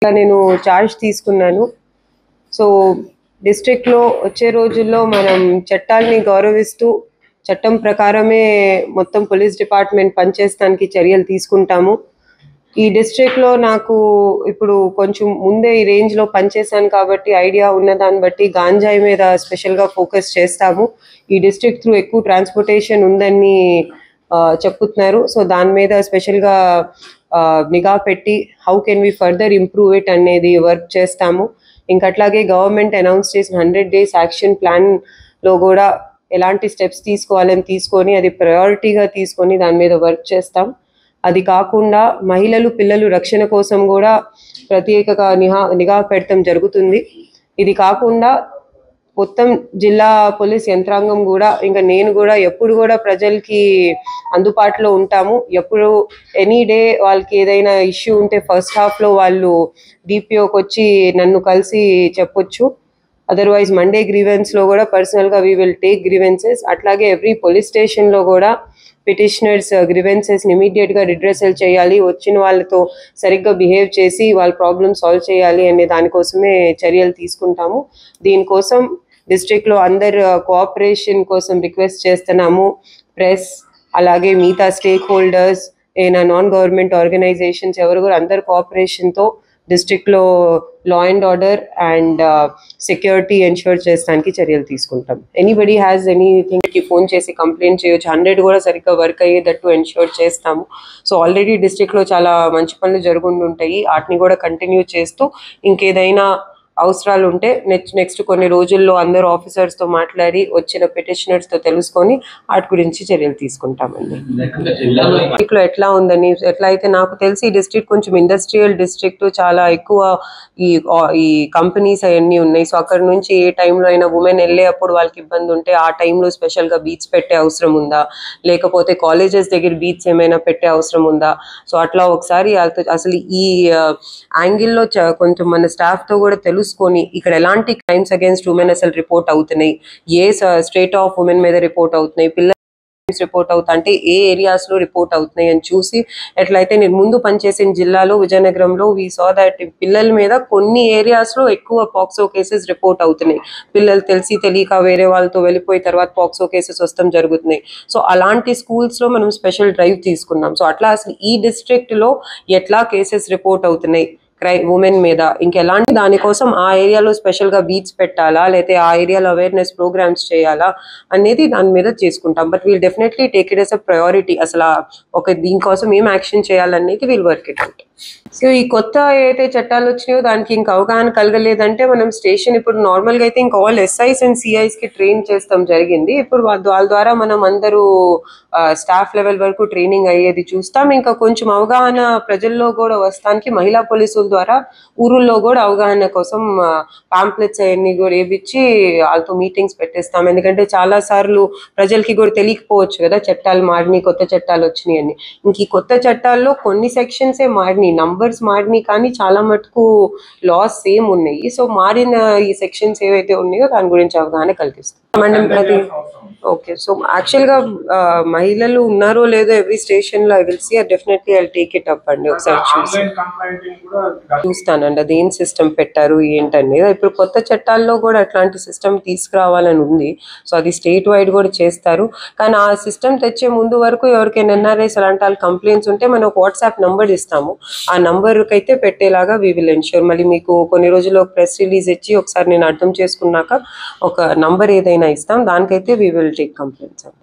నేను చార్జ్ తీసుకున్నాను. సో డిస్ట్రిక్ట్లో వచ్చే రోజుల్లో మనం చట్టాలని గౌరవిస్తూ చట్టం ప్రకారమే మొత్తం పోలీస్ డిపార్ట్మెంట్ పనిచేయడానికి చర్యలు తీసుకుంటాము. ఈ డిస్ట్రిక్ట్లో నాకు ఇప్పుడు కొంచెం ముందే ఈ రేంజ్లో పనిచేశాను కాబట్టి ఐడియా ఉన్న దాన్ని బట్టి గాంజాయి మీద స్పెషల్గా ఫోకస్ చేస్తాము. ఈ డిస్ట్రిక్ట్ త్రూ ఎక్కువ ట్రాన్స్పోర్టేషన్ ఉందని చెప్తున్నారు. సో దాని మీద స్పెషల్గా నిఘా పెట్టి how can we further improve it అనేది వర్క్ చేస్తాము. ఇంకా అట్లాగే గవర్నమెంట్ అనౌన్స్ చేసిన 100 days యాక్షన్ ప్లాన్లో కూడా ఎలాంటి స్టెప్స్ తీసుకోవాలని తీసుకొని అది ప్రయారిటీగా తీసుకొని దాని మీద వర్క్ చేస్తాం. అది కాకుండా మహిళలు పిల్లలు రక్షణ కోసం కూడా ప్రత్యేకంగా నిఘా పెడతాం జరుగుతుంది. ఇది కాకుండా మొత్తం జిల్లా పోలీస్ యంత్రాంగం కూడా ఇంకా నేను కూడా ఎప్పుడు కూడా ప్రజలకి అందుబాటులో ఉంటాము. ఎప్పుడు ఎనీ డే వాళ్ళకి ఏదైనా ఇష్యూ ఉంటే ఫస్ట్ హాఫ్లో వాళ్ళు డిపిఓకి వచ్చి నన్ను కలిసి చెప్పొచ్చు. అదర్వైజ్ మండే గ్రీవెన్స్లో కూడా పర్సనల్గా వీ విల్ టేక్ గ్రీవెన్సెస్. అట్లాగే ఎవ్రీ పోలీస్ స్టేషన్లో కూడా పిటిషనర్స్ గ్రీవెన్సెస్ని ఇమీడియట్గా రిడ్రెసల్ చేయాలి, వచ్చిన వాళ్ళతో సరిగ్గా బిహేవ్ చేసి వాళ్ళ ప్రాబ్లమ్ సాల్వ్ చేయాలి అనే దానికోసమే చర్యలు తీసుకుంటాము. దీనికోసం డిస్ట్రిక్ట్లో అందరు కోఆపరేషన్ కోసం రిక్వెస్ట్ చేస్తున్నాము. ప్రెస్ అలాగే మిగతా స్టేక్ హోల్డర్స్ ఏమైనా నాన్ గవర్నమెంట్ ఆర్గనైజేషన్స్ ఎవరు కూడా అందరు కోఆపరేషన్తో డిస్ట్రిక్ట్లో law and order and security ensure చేయడానికి చర్యలు తీసుకుంటాం. ఎనీబడి హ్యాస్ ఎనీథింగ్కి ఫోన్ చేసి కంప్లైంట్ చేయొచ్చు. 100 కూడా సరిగ్గా వర్క్ అయ్యేటట్టు ఎన్ష్యూర్ చేస్తాము. సో ఆల్రెడీ డిస్ట్రిక్ట్లో చాలా మంచి పనులు జరుగుతుంటాయి. వాటిని కూడా కంటిన్యూ చేస్తూ ఇంకేదైనా అవసరాలు ఉంటే నెక్స్ట్ కొన్ని రోజుల్లో అందరూ ఆఫీసర్స్తో మాట్లాడి వచ్చిన పిటిషనర్స్తో తెలుసుకొని వాటి గురించి చర్యలు తీసుకుంటామండి. డిస్ట్రిక్ట్లో ఎట్లా ఉందని ఎట్లా అయితే నాకు తెలిసి డిస్ట్రిక్ట్ కొంచెం ఇండస్ట్రియల్ డిస్ట్రిక్ట్, చాలా ఎక్కువ ఈ కంపెనీస్ అవన్నీ ఉన్నాయి. సో అక్కడ నుంచి ఏ టైంలో అయినా ఉమెన్ వెళ్ళేటప్పుడు వాళ్ళకి ఇబ్బంది ఉంటే ఆ టైంలో స్పెషల్గా బీచ్ పెట్టే అవసరం ఉందా, లేకపోతే కాలేజెస్ దగ్గర బీచ్ ఏమైనా పెట్టే అవసరం ఉందా. సో అట్లా ఒకసారి అసలు ఈ యాంగిల్లో కొంచెం మన స్టాఫ్తో కూడా తెలుసుకొని ఇక్కడ ఎలాంటి క్రైమ్స్ అగేన్స్ట్ ఉమెన్ అసలు రిపోర్ట్ అవుతున్నాయి, ఏ స్టేట్ ఆఫ్ ఉమెన్ మీద రిపోర్ట్ అవుతున్నాయి, పిల్లలు రిపోర్ట్ అవుతా అంటే ఏ ఏరియాస్లో రిపోర్ట్ అవుతున్నాయి అని చూసి ఎట్లయితే నేను ముందు పనిచేసిన జిల్లాలో విజయనగరంలో వీ సా దట్ పిల్లల మీద కొన్ని ఏరియాస్లో ఎక్కువ పాక్సో కేసెస్ రిపోర్ట్ అవుతున్నాయి. పిల్లలు తెలియక వేరే వాళ్ళతో వెళ్ళిపోయి తర్వాత పాక్సో కేసెస్ వస్తాం జరుగుతున్నాయి. సో అలాంటి స్కూల్స్లో మనం స్పెషల్ డ్రైవ్ తీసుకున్నాం. సో అట్లా అసలు ఈ డిస్ట్రిక్ట్లో ఎట్లా కేసెస్ రిపోర్ట్ అవుతున్నాయి ఉమెన్ మీద, ఇంకెలాంటి దానికోసం ఆ ఏరియాలో స్పెషల్గా బీచ్ పెట్టాలా లేకపోతే ఆ ఏరియాలో అవేర్నెస్ ప్రోగ్రామ్స్ చేయాలా అనేది దాని మీద చేసుకుంటాం. But we'll definitely take it yes a priority. అసలు దీనికోసం ఏం యాక్షన్ చేయాలనేది wheel work it out. So ఈ కొత్త ఏదైతే చట్టాలు వచ్చినాయో దానికి ఇంకా అవగాహన కలగలేదంటే మనం స్టేషన్ ఇప్పుడు నార్మల్గా అయితే ఇంకా ఆల్ ఎస్ఐస్ అండ్ సిఐస్కి ట్రైన్ చేస్తాం జరిగింది. ఇప్పుడు వాళ్ళ ద్వారా మనం అందరూ స్టాఫ్ లెవెల్ వరకు ట్రైనింగ్ అయ్యేది చూస్తాం. ఇంకా కొంచెం అవగాహన ప్రజల్లో కూడా వస్తానికి మహిళా పోలీసుల ద్వారా ఊరుల్లో కూడా అవగాహన కోసం పాంప్లెట్స్ అవన్నీ కూడా వేయించి వాళ్ళతో మీటింగ్స్ పెట్టేస్తాం. ఎందుకంటే చాలా సార్లు ప్రజలకి కూడా తెలియకపోవచ్చు కదా చట్టాలు మారినాయి, కొత్త చట్టాలు వచ్చినాయి అని. ఇంక ఈ కొత్త చట్టాల్లో కొన్ని సెక్షన్సే మారినాయి, నంబర్స్ మారినాయి, కానీ చాలా మటుకు లాస్ సేమ్ ఉన్నాయి. సో మారిన ఈ సెక్షన్స్ ఏవైతే ఉన్నాయో దాని గురించి అవగాహన కల్పిస్తాం. ఓకే, సో యాక్చువల్గా మహిళలు ఉన్నారో లేదో ఎవ్రీ స్టేషన్లో I will see definitely I take it up అండి. ఒకసారి చూస్తానండి అది ఏం సిస్టమ్ పెట్టారు ఏంటనేది. ఇప్పుడు కొత్త చట్టాల్లో కూడా అట్లాంటి సిస్టమ్ తీసుకురావాలని ఉంది. సో అది స్టేట్ వైడ్ కూడా చేస్తారు. కానీ ఆ సిస్టమ్ తెచ్చే ముందు వరకు ఎవరికైనా ఎన్ఆర్ఐస్ అలాంటి వాళ్ళు కంప్లైంట్స్ ఉంటే మనం ఒక వాట్సాప్ నంబర్ ఇస్తాము. ఆ నంబర్కి అయితే పెట్టేలాగా వీ విల్ ఎన్ష్యూర్. మళ్ళీ మీకు కొన్ని రోజుల్లో ప్రెస్ రిలీజ్ ఇచ్చి ఒకసారి నేను అర్థం చేసుకున్నాక ఒక నంబర్ ఏదైనా ఇస్తాం, దానికైతే వీ విల్ టేక్ కంప్లైంట్స్ అండి.